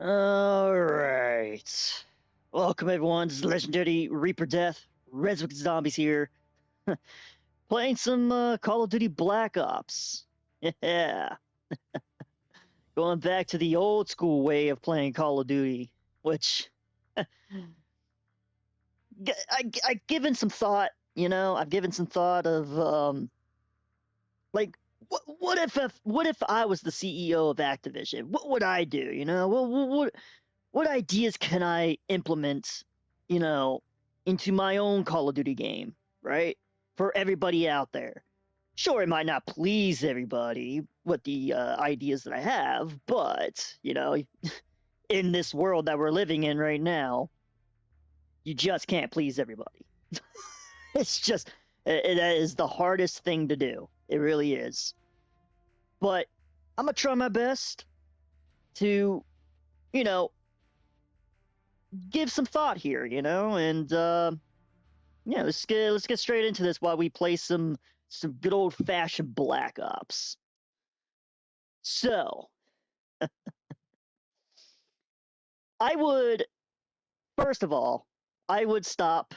All right. Welcome, everyone. This is Legendary Reaper Death. Resurrect Zombies here. Playing some Call of Duty Black Ops. Yeah. Going back to the old school way of playing Call of Duty, which I've given some thought, I've given some thought of, like, what if I was the CEO of Activision? What would I do, what ideas can I implement, into my own Call of Duty game, right? For everybody out there. Sure, it might not please everybody with the ideas that I have, but, in this world that we're living in right now, you just can't please everybody. It's just, it is the hardest thing to do. It really is. But I'm going to try my best to, you know, give some thought here, and yeah, let's get straight into this while we play some good old fashioned Black Ops. So, I would first of all, I would stop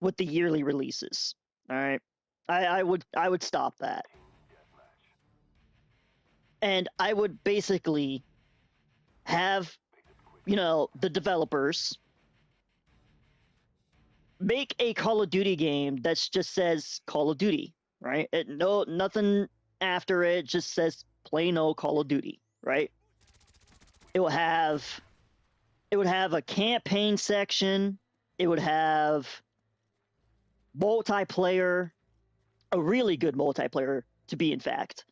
with the yearly releases. All right, I would stop that, and I would basically have the developers make a Call of Duty game that just says Call of Duty, right? Nothing after it, just says plain old Call of Duty, right? It will have a campaign section. It would have multiplayer, a really good multiplayer to be in fact.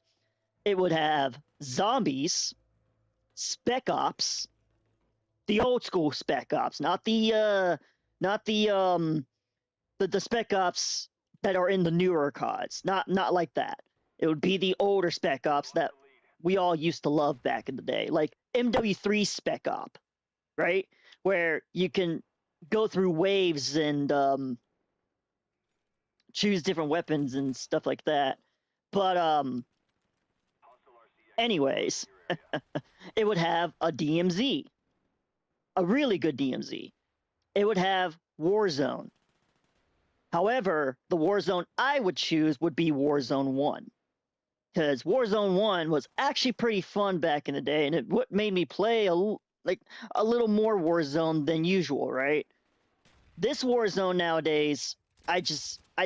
It would have zombies, spec ops, the old school spec ops, not the spec ops that are in the newer CODs. Not like that. It would be the older spec ops that we all used to love back in the day, like MW3 spec op, right? Where you can go through waves and choose different weapons and stuff like that. But anyways, it would have a DMZ, a really good DMZ. It would have Warzone. However, the Warzone I would choose would be Warzone 1. Because Warzone 1 was actually pretty fun back in the day, and it what made me play a little more Warzone than usual, right? This Warzone nowadays, I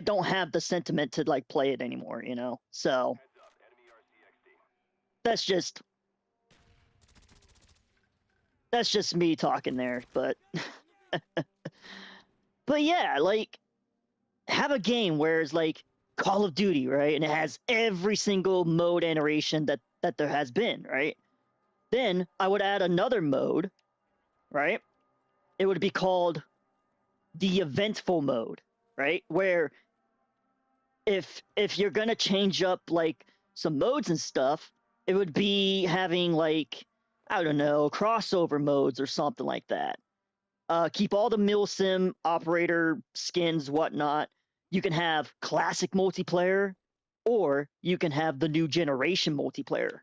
don't have the sentiment to like play it anymore, So that's just me talking there, but but yeah, like have a game where it's like Call of Duty, right? And it has every single mode and iteration that there has been, right? Then I would add another mode, right? It would be called the eventful mode, right? Where if you're gonna change up like some modes and stuff, it would be having like, I don't know, crossover modes or something like that. Keep all the milsim operator skins, whatnot. You can have classic multiplayer, or you can have the new generation multiplayer.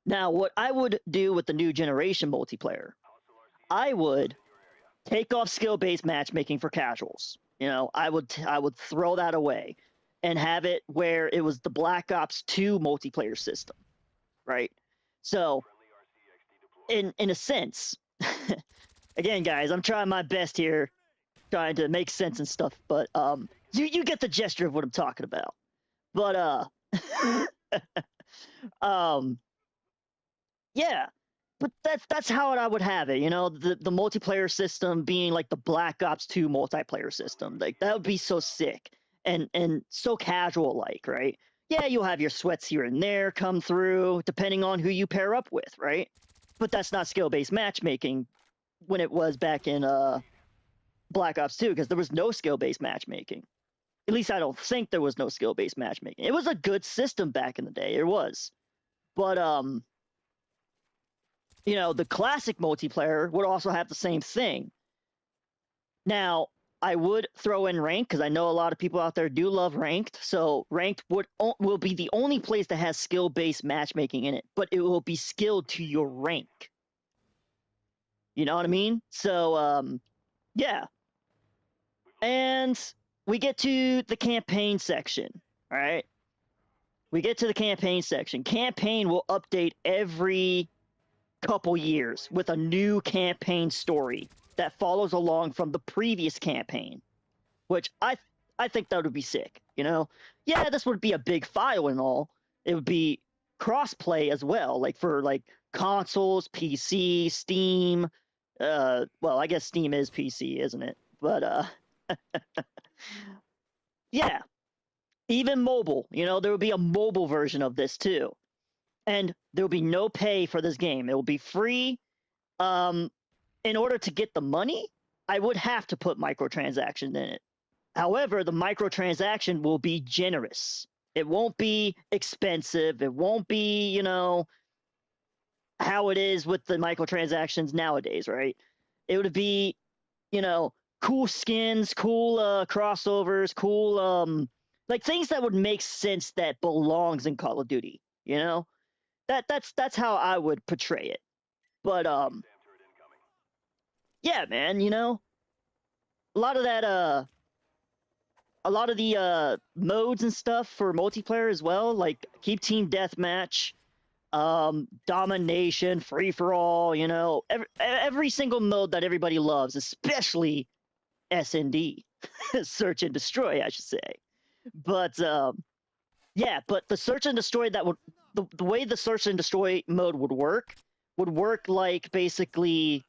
Now, what I would do with the new generation multiplayer, I would take off skill-based matchmaking for casuals. I would throw that away and have it where it was the Black Ops 2 multiplayer system, right? So, in a sense, again, guys, I'm trying my best here, trying to make sense and stuff, but you get the gesture of what I'm talking about. But yeah, but that's how I would have it. The multiplayer system being like the Black Ops 2 multiplayer system. Like that would be so sick and so casual like, right? Yeah, you'll have your sweats here and there come through depending on who you pair up with, right? But that's not skill-based matchmaking when it was back in Black Ops 2, because there was no skill-based matchmaking. At least I don't think there was no skill-based matchmaking. It was a good system back in the day. It was. But the classic multiplayer would also have the same thing. Now, I would throw in ranked, because I know a lot of people out there do love ranked. So ranked will be the only place that has skill-based matchmaking in it, but it will be skilled to your rank. You know what I mean? So, yeah. And we get to the campaign section, all right? We get to the campaign section. Campaign will update every couple years with a new campaign story that follows along from the previous campaign, which I think that would be sick, you know? Yeah, this would be a big file and all. It would be cross-play as well, like for like consoles, PC, Steam. Well, I guess Steam is PC, isn't it? But yeah, even mobile, you know, there would be a mobile version of this too. And there will be no pay for this game. It will be free. In order to get the money, I would have to put microtransactions in it. However, the microtransaction will be generous. It won't be expensive. It won't be, you know, how it is with the microtransactions nowadays, right? It would be, you know, cool skins, cool crossovers, cool like things that would make sense that belongs in Call of Duty, you know? That's how I would portray it. But yeah, man, you know, a lot of that a lot of the modes and stuff for multiplayer as well, like keep team deathmatch, domination, free for all, you know, every single mode that everybody loves, especially SND, search and destroy, I should say. But yeah, but the search and destroy that would the way the search and destroy mode would work like basically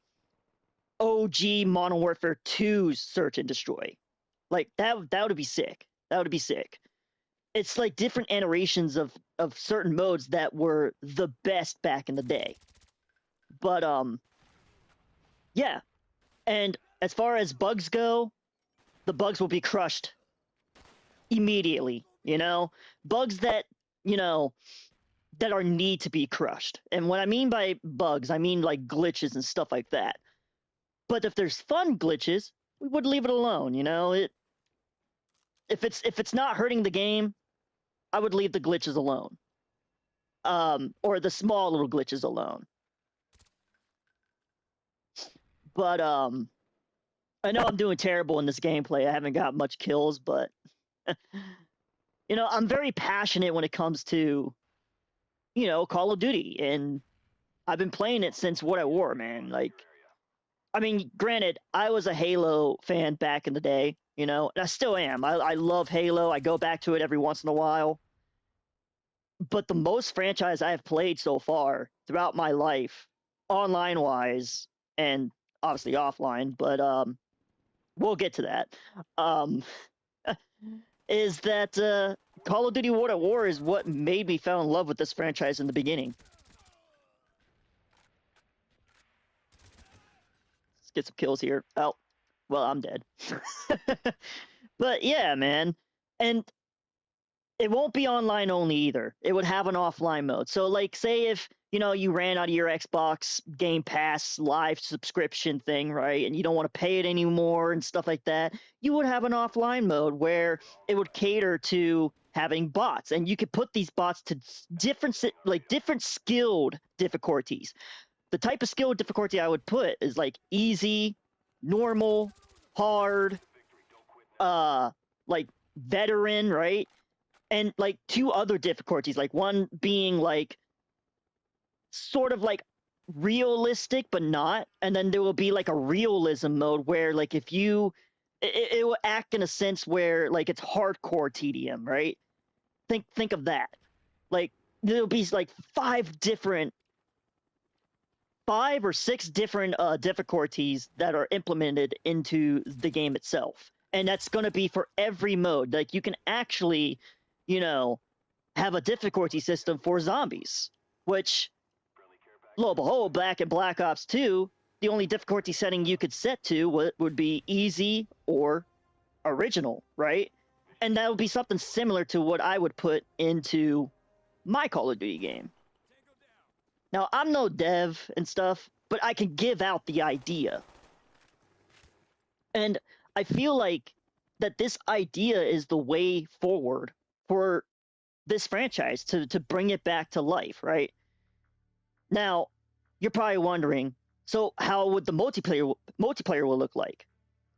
OG Modern Warfare 2's search and destroy. Like that would be sick. That would be sick. It's like different iterations of certain modes that were the best back in the day. But yeah. And as far as bugs go, the bugs will be crushed immediately, you know? Bugs that, you know, that are need to be crushed. And what I mean by bugs, I mean like glitches and stuff like that. But if there's fun glitches, we would leave it alone, you know? If it's not hurting the game, I would leave the glitches alone. Or the small little glitches alone. But I know I'm doing terrible in this gameplay. I haven't got much kills, but you know, I'm very passionate when it comes to, you know, Call of Duty, and I've been playing it since What I Wore, man. Like, I mean, granted, I was a Halo fan back in the day, you know, and I still am. I love Halo. I go back to it every once in a while. But the most franchise I have played so far throughout my life, online wise, and obviously offline, but we'll get to that. Um, is that Call of Duty World at War is what made me fall in love with this franchise in the beginning. Let's get some kills here. Oh, well, I'm dead. But yeah, man. And it won't be online only either. It would have an offline mode. So like say if, you know, you ran out of your Xbox Game Pass live subscription thing, right? And you don't want to pay it anymore and stuff like that, you would have an offline mode where it would cater to having bots, and you could put these bots to different skilled difficulties. The type of skill difficulty I would put is like easy, normal, hard, like veteran, right? And like two other difficulties, like one being like sort of like realistic but not, and then there will be like a realism mode where like if you it will act in a sense where like it's hardcore TDM, right? Think of that. Like there'll be like five or six different difficulties that are implemented into the game itself, and that's going to be for every mode. Like you can actually, you know, have a difficulty system for zombies, which, lo and behold, back in Black Ops 2, the only difficulty setting you could set to would be easy or original, right? And that would be something similar to what I would put into my Call of Duty game. Now, I'm no dev and stuff, but I can give out the idea. And I feel like that this idea is the way forward for this franchise to bring it back to life, right? Now, you're probably wondering, So how would the multiplayer will look like?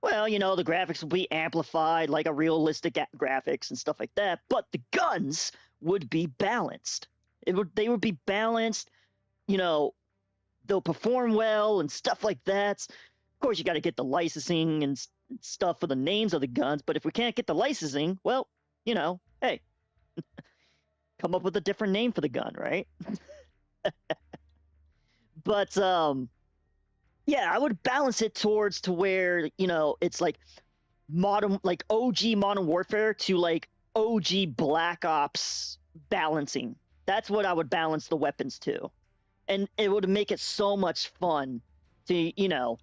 Well, the graphics will be amplified, like a realistic graphics and stuff like that, but the guns would be balanced. They would be balanced, they'll perform well and stuff like that. Of course, you got to get the licensing and stuff for the names of the guns, but if we can't get the licensing, well, hey, come up with a different name for the gun, right? But yeah, I would balance it towards to where, it's like modern, like OG Modern Warfare to like OG Black Ops balancing. That's what I would balance the weapons to. And it would make it so much fun to, to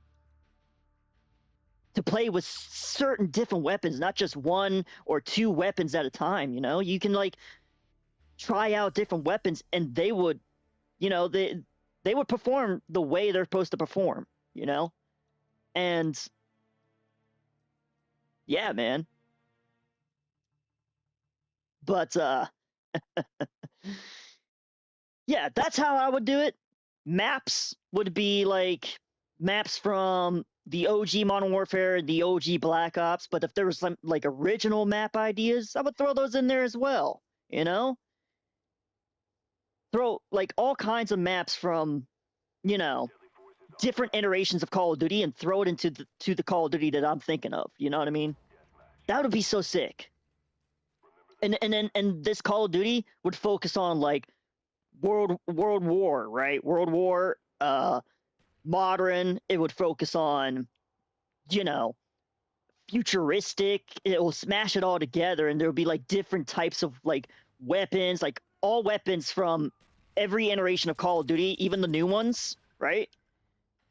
play with certain different weapons, not just one or two weapons at a time. You can like try out different weapons, and they would, they would perform the way they're supposed to perform, and yeah, man. But yeah, that's how I would do it. Maps would be like maps from the OG Modern Warfare, the OG Black Ops. But if there was some like original map ideas, I would throw those in there as well. Throw like all kinds of maps from, different iterations of Call of Duty and throw it into the Call of Duty that I'm thinking of. You know what I mean? That would be so sick. And this Call of Duty would focus on like World War, right? World War, modern. It would focus on, futuristic. It will smash it all together, and there will be like different types of like weapons, like all weapons from every iteration of Call of Duty, even the new ones, right?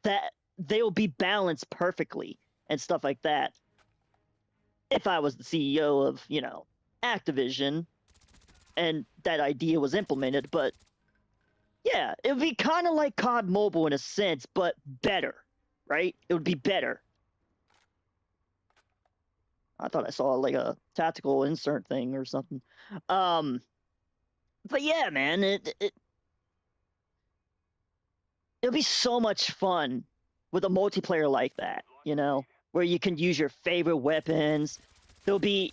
That they will be balanced perfectly and stuff like that. If I was the CEO of, Activision, and that idea was implemented, but yeah, it would be kind of like COD Mobile in a sense, but better, right? It would be better. I thought I saw like a tactical insert thing or something. But yeah, man, it'll be so much fun with a multiplayer like that, where you can use your favorite weapons. There'll be,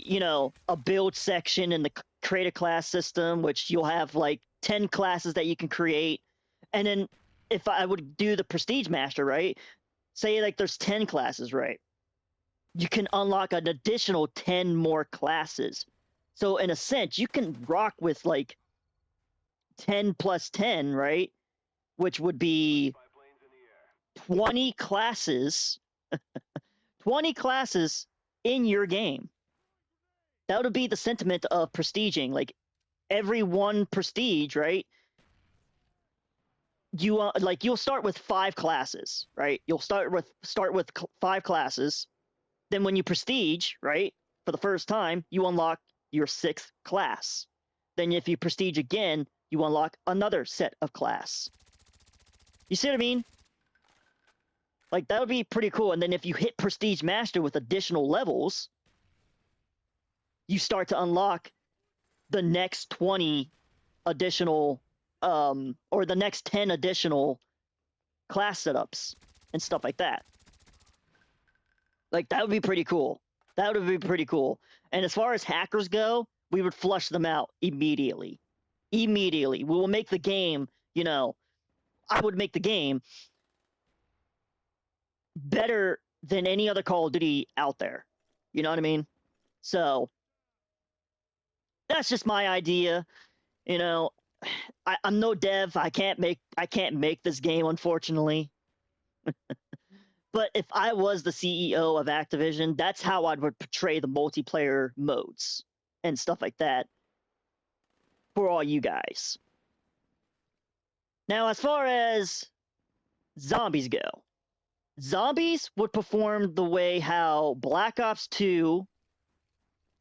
a build section in the create a class system, which you'll have like 10 classes that you can create. And then if I would do the Prestige Master, right? Say like there's 10 classes, right? You can unlock an additional 10 more classes. So in a sense, you can rock with like 10 plus 10, right? Which would be 20 classes, 20 classes in your game. That would be the sentiment of prestiging. Like every one prestige, right? You'll start with 5 classes, right? You'll start with 5 classes. Then when you prestige, right, for the first time, you unlock your 6th class. Then if you prestige again, you unlock another set of class. You see what I mean? Like that would be pretty cool. And then if you hit Prestige Master with additional levels, you start to unlock the next 20 additional or the next 10 additional class setups and stuff like that. Like that would be pretty cool. That would be pretty cool. And as far as hackers go, we would flush them out immediately. Immediately. We will make the game, I would make the game better than any other Call of Duty out there. You know what I mean? So that's just my idea. I'm no dev. I can't make this game, unfortunately. But if I was the CEO of Activision, that's how I would portray the multiplayer modes and stuff like that for all you guys. Now, as far as zombies go, zombies would perform the way how Black Ops 2,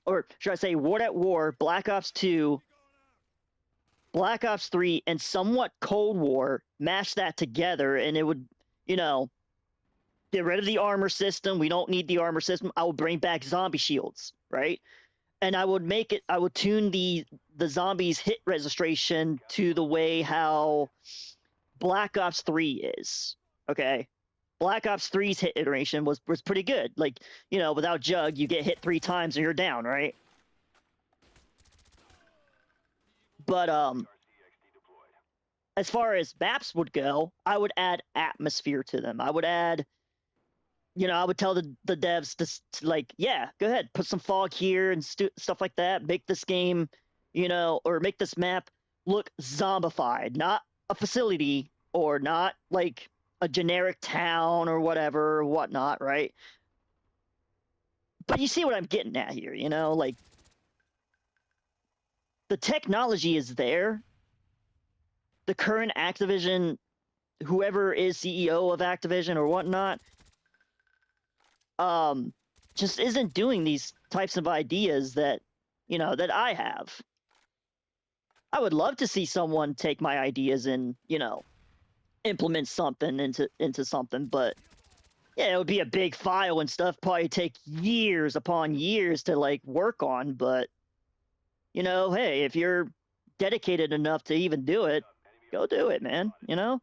or should I say World at War, Black Ops 2, Black Ops 3, and somewhat Cold War mash that together, and it would, get rid of the armor system. We don't need the armor system. I will bring back zombie shields, right? And I would tune the zombies hit registration to the way how Black Ops 3 is. Okay, Black Ops 3's hit iteration was pretty good. Like, you know, without Jug, you get hit 3 times and you're down, right? But as far as maps would go, I would add atmosphere to them. I would add, you know, I would tell the devs to like, yeah, go ahead, put some fog here and stuff like that. Make this game, you know, or make this map look zombified, not a facility or not like a generic town or whatever or whatnot, right? But you see what I'm getting at here, you know, like the technology is there. The current Activision, whoever is CEO of Activision or whatnot, just isn't doing these types of ideas that, you know, that I have. I would love to see someone take my ideas and, you know, implement something into something, but yeah, it would be a big file and stuff, probably take years upon years to like work on, but you know, hey, if you're dedicated enough to even do it, go do it, man, you know?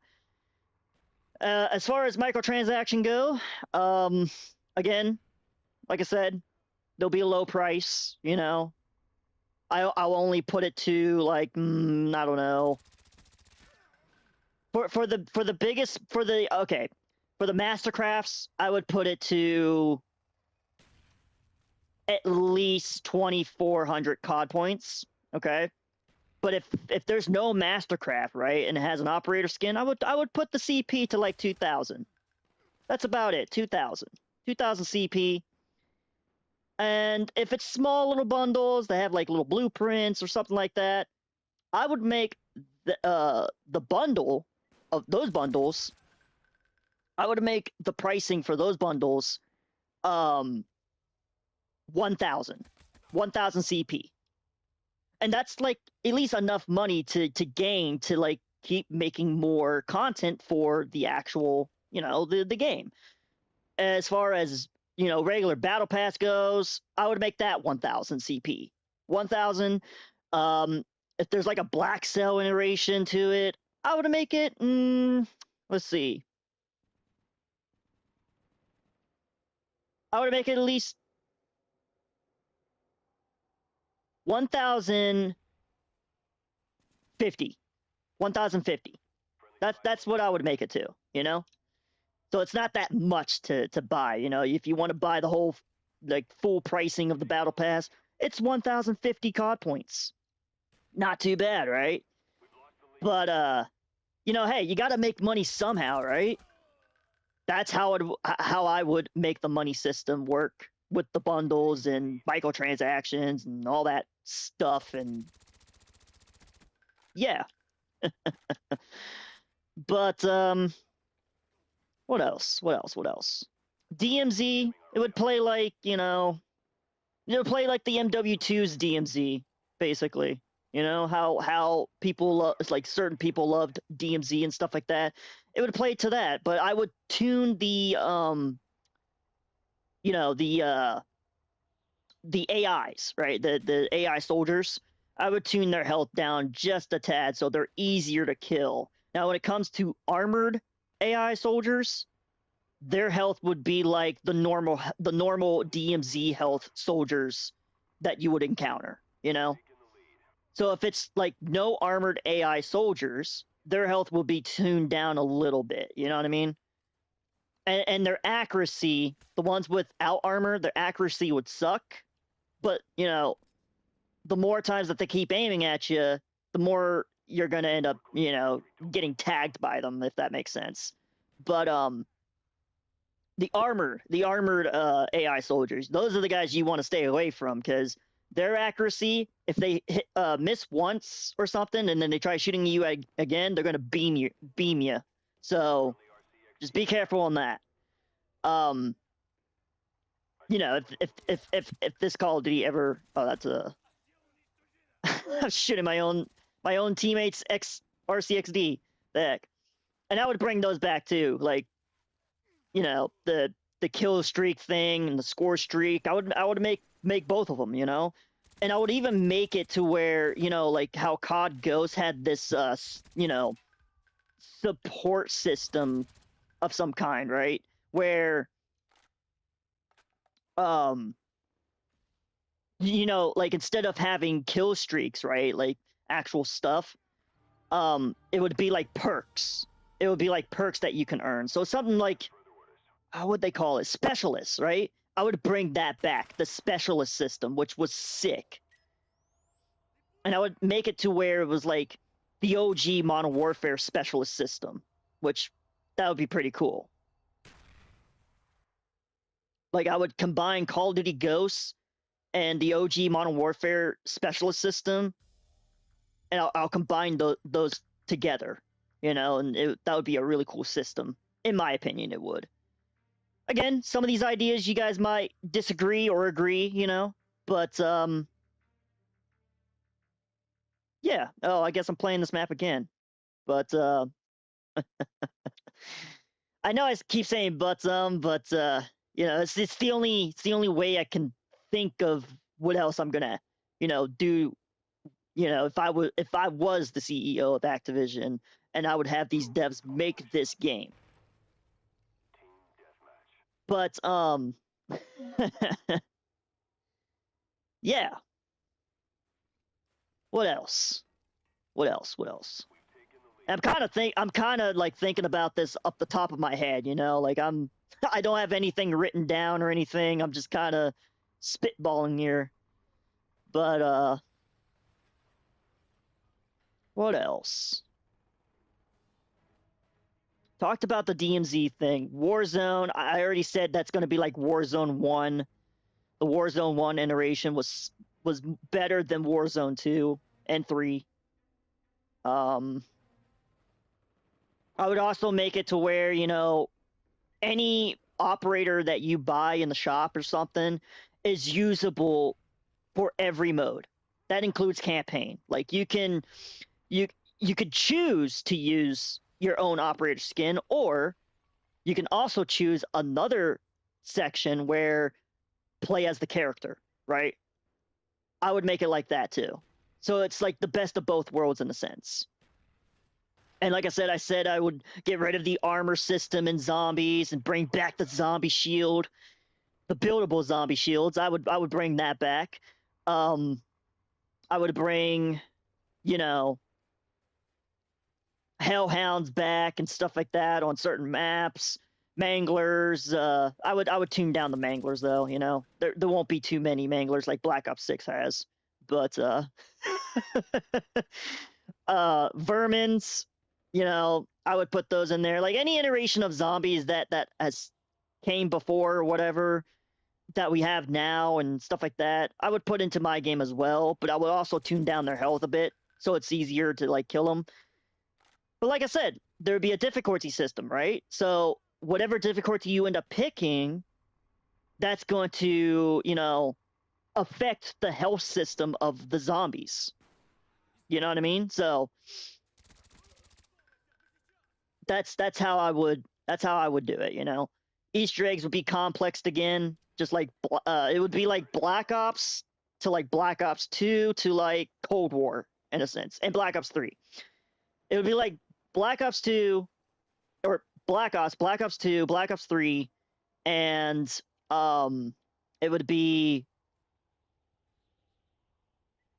As far as microtransaction go, again, like I said, there'll be a low price, you know. I'll only put it to like I don't know. For the biggest for the Mastercrafts, I would put it to at least 2,400 COD points. Okay. But if there's no Mastercraft, right, and it has an operator skin, I would put the CP to like 2,000. That's about it. 2,000 CP. And if it's small little bundles that have like little blueprints or something like that, I would make the bundle of those bundles. I would make the pricing for those bundles 1,000 CP. And that's like at least enough money to gain to like keep making more content for the actual, you know, the game. As far as, you know, regular battle pass goes, I would make that 1,000 CP. 1,000. If there's like a black cell iteration to it, I would make it. Let's see. I would make it at least 1,050. 1,050. That's what I would make it to, you know? So it's not that much to buy, you know. If you want to buy the whole like full pricing of the battle pass, it's 1,050 COD points. Not too bad, right? But you know, hey, you got to make money somehow, right? That's how I would make the money system work with the bundles and microtransactions and all that stuff. And yeah. But what else? DMZ, it would play like, you know, it would play like the MW2's DMZ, basically. You know, how people like certain people loved DMZ and stuff like that. It would play to that, but I would tune the you know, the AIs, right? The AI soldiers. I would tune their health down just a tad so they're easier to kill. Now, when it comes to armored AI soldiers, their health would be like the normal DMZ health soldiers that you would encounter, you know? So if it's like no armored AI soldiers, their health will be tuned down a little bit, you know what I mean? And their accuracy, the ones without armor, their accuracy would suck. But, you know, the more times that they keep aiming at you, the more you're going to end up, you know, getting tagged by them, if that makes sense. But the armored AI soldiers, those are the guys you want to stay away from, because their accuracy, if they miss once or something and then they try shooting you again, they're going to beam you. So just be careful on that. You know, if this Call of Duty ever, that's a I'm shooting my own teammates RCXD, the heck. And I would bring those back too, like, you know, the kill streak thing and the score streak. I would make both of them, you know. And I would even make it to where, you know, like how COD Ghost had this you know, support system of some kind, right? Where you know, like instead of having kill streaks, right? Like actual stuff, it would be like perks. It would be like perks that you can earn. So something like, how would they call it? Specialists, right? I would bring that back, the specialist system, which was sick. And I would make it to where it was like the OG Modern Warfare specialist system, which that would be pretty cool. Like I would combine Call of Duty Ghosts and the OG Modern Warfare specialist system, and I'll combine those together, you know, and that would be a really cool system. In my opinion, it would. Again, some of these ideas you guys might disagree or agree, you know, but yeah. Oh, I guess I'm playing this map again, but I know I keep saying but you know, it's the only way I can think of what else I'm gonna, you know, do. You know, if I was the CEO of Activision and I would have these devs make this game. But yeah. What else? What else? What else? I'm kind of like thinking about this up the top of my head, you know, like I don't have anything written down or anything. I'm just kind of spitballing here. But what else? Talked about the DMZ thing. Warzone, I already said that's going to be like Warzone 1. The Warzone 1 iteration was better than Warzone 2 and 3. I would also make it to where, you know, any operator that you buy in the shop or something is usable for every mode. That includes campaign. Like you could choose to use your own operator skin, or you can also choose another section where play as the character, right? I would make it like that too. So it's like the best of both worlds in a sense. And like I said I would get rid of the armor system in zombies and bring back the zombie shield, the buildable zombie shields. I would bring that back. I would bring, you know, hellhounds back and stuff like that on certain maps. Manglers, I would tune down the manglers though, you know. There won't be too many manglers like Black Ops 6 has. But vermins, you know, I would put those in there. Like any iteration of zombies that has came before or whatever that we have now and stuff like that, I would put into my game as well, but I would also tune down their health a bit so it's easier to like kill them. But like I said, there would be a difficulty system, right? So whatever difficulty you end up picking, that's going to, you know, affect the health system of the zombies. You know what I mean? So that's how I would do it, you know. Easter eggs would be complexed again, just like it would be like Black Ops to like Black Ops 2 to like Cold War in a sense, and Black Ops 3. It would be like Black Ops 2 or Black Ops 2, Black Ops 3, and it would be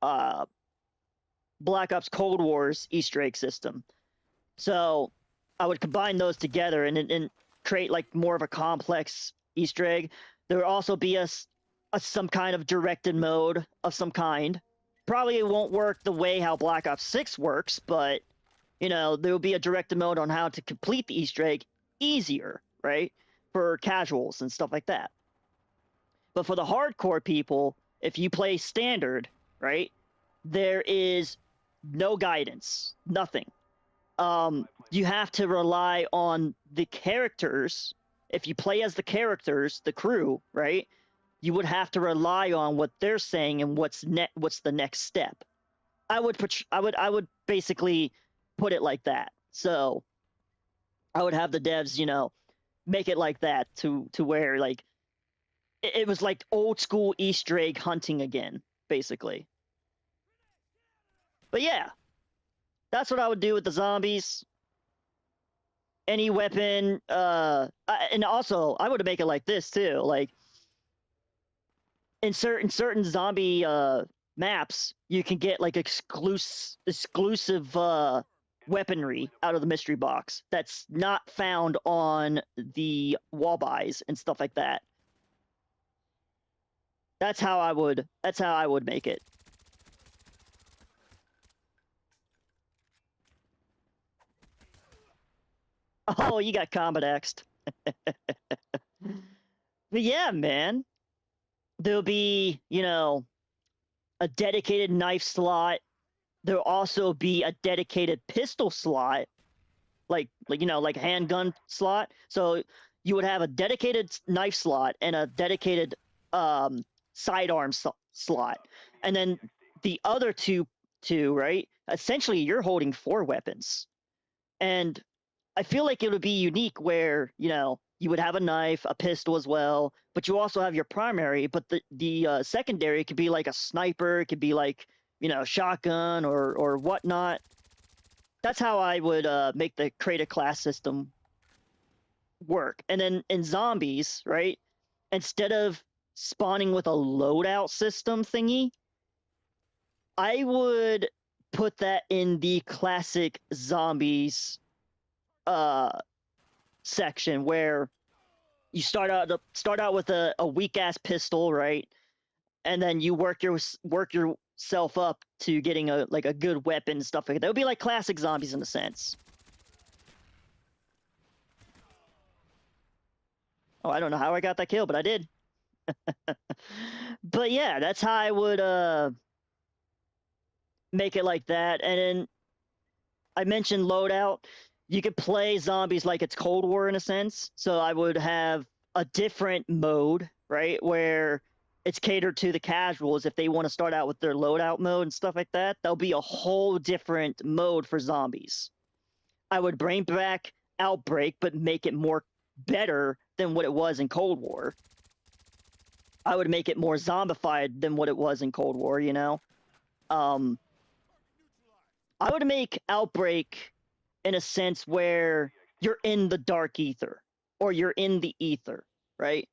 Black Ops Cold War's Easter egg system. So I would combine those together and create like more of a complex Easter egg. There would also be a some kind of directed mode of some kind. Probably it won't work the way how Black Ops 6 works, but you know, there will be a directed mode on how to complete the Easter egg easier, right? For casuals and stuff like that. But for the hardcore people, if you play standard, right, there is no guidance, nothing. You have to rely on the characters. If you play as the characters, the crew, right, you would have to rely on what they're saying and what's the next step. I would basically put it like that. So I would have the devs, you know, make it like that to where like it was like old school Easter egg hunting again, basically. But yeah, that's what I would do with the zombies. any weapon. And also I would make it like this too. Like in certain zombie maps, you can get like exclusive weaponry out of the mystery box that's not found on the wall buys and stuff like that. That's how I would make it. Oh, you got combat axed. But yeah, man. There'll be, you know, a dedicated knife slot. There'll also be a dedicated pistol slot, like you know, like a handgun slot. So you would have a dedicated knife slot and a dedicated sidearm slot, and then the other two, right? Essentially, you're holding 4 weapons, and I feel like it would be unique where, you know, you would have a knife, a pistol as well, but you also have your primary. But the secondary could be like a sniper, it could be like, you know, shotgun or whatnot. That's how I would make the create a class system work. And then in zombies, right? Instead of spawning with a loadout system thingy, I would put that in the classic zombies section where you start out with a weak ass pistol, right? And then you work yourself up to getting a good weapon and stuff like that. It would be like classic zombies in a sense. Oh, I don't know how I got that kill, but I did. But yeah, that's how I would make it like that. And then I mentioned loadout. You could play zombies like it's Cold War in a sense. So I would have a different mode, right, where it's catered to the casuals. If they want to start out with their loadout mode and stuff like that, there'll be a whole different mode for zombies. I would bring back Outbreak, but make it more better than what it was in Cold War. I would make it more zombified than what it was in Cold War, you know? I would make Outbreak in a sense where you're in the dark ether or you're in the ether, right?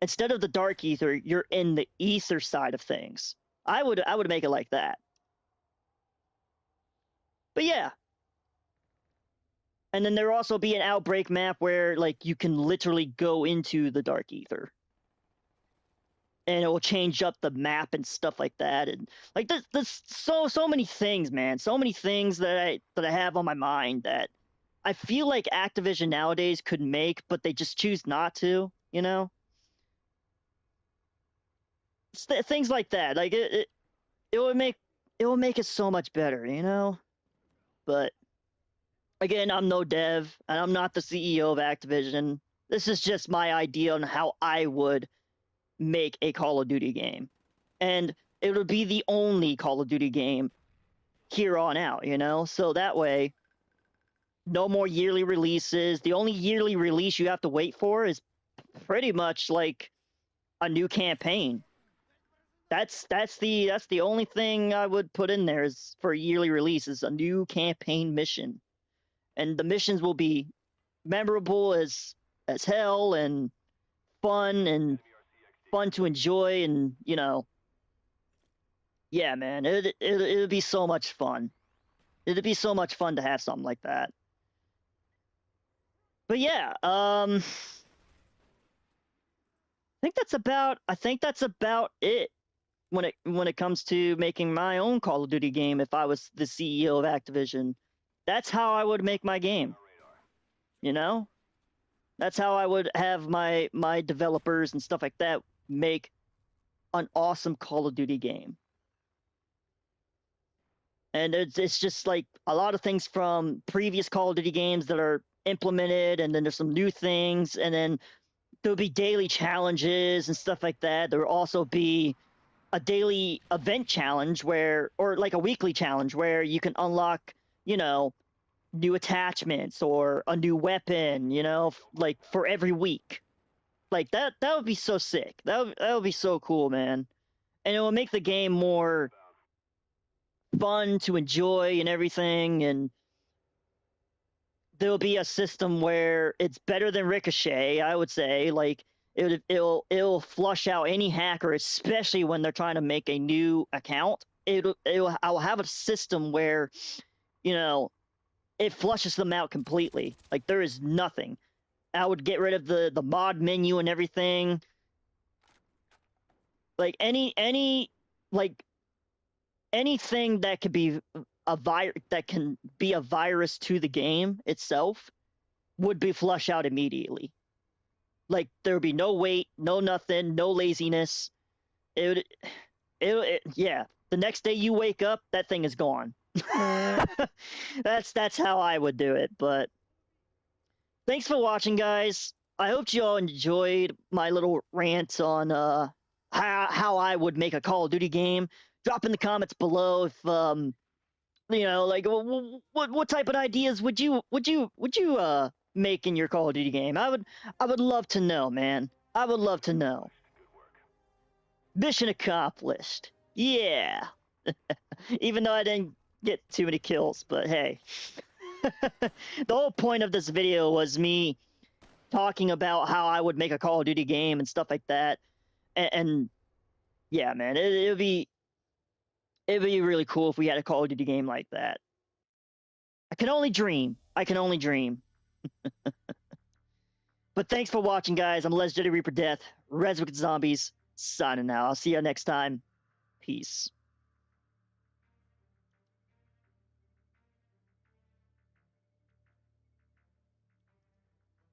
Instead of the dark ether, you're in the ether side of things. I would make it like that. But yeah. And then there will also be an Outbreak map where like you can literally go into the dark ether. And it will change up the map and stuff like that. And like there's so many things, man. So many things that I have on my mind that I feel like Activision nowadays could make, but they just choose not to, you know? Things like that. Like it will make it so much better, you know? But again, I'm no dev and I'm not the CEO of Activision. This is just my idea on how I would make a Call of Duty game. And it would be the only Call of Duty game here on out, you know? So that way, no more yearly releases. The only yearly release you have to wait for is pretty much like a new campaign. That's the only thing I would put in there is for a yearly release is a new campaign mission. And the missions will be memorable as hell and fun to enjoy, and you know, yeah, man, it'd be so much fun. It'd be so much fun to have something like that. But yeah, I think that's about it when it comes to making my own Call of Duty game. If I was the CEO of Activision, that's how I would make my game. You know, that's how I would have my developers and stuff like that make an awesome Call of Duty game. And it's just like a lot of things from previous Call of Duty games that are implemented, and then there's some new things, and then there'll be daily challenges and stuff like that. There will also be a daily event challenge or like a weekly challenge where you can unlock, you know, new attachments or a new weapon, you know, like for every week. Like that would be so sick. That would be so cool, man. And it will make the game more fun to enjoy and everything. And there'll be a system where it's better than Ricochet, I would say. Like it'll flush out any hacker, especially when they're trying to make a new account. I'll have a system where, you know, it flushes them out completely. Like there is nothing. I would get rid of the mod menu and everything. Like like anything that could be that can be a virus to the game itself would be flushed out immediately. Like there would be no wait, no nothing, no laziness. Yeah. The next day you wake up, that thing is gone. That's how I would do it. But thanks for watching, guys. I hope you all enjoyed my little rant on how I would make a Call of Duty game. Drop in the comments below if you know, like what type of ideas would you make in your Call of Duty game? I would love to know, man. I would love to know. Mission accomplished. Yeah. Even though I didn't get too many kills, but hey. The whole point of this video was me talking about how I would make a Call of Duty game and stuff like that. And yeah, man, it'd be really cool if we had a Call of Duty game like that. I can only dream. I can only dream. But thanks for watching, guys. I'm Legendary Reaper Death, Res Wicked Zombies, signing out. I'll see you next time. Peace.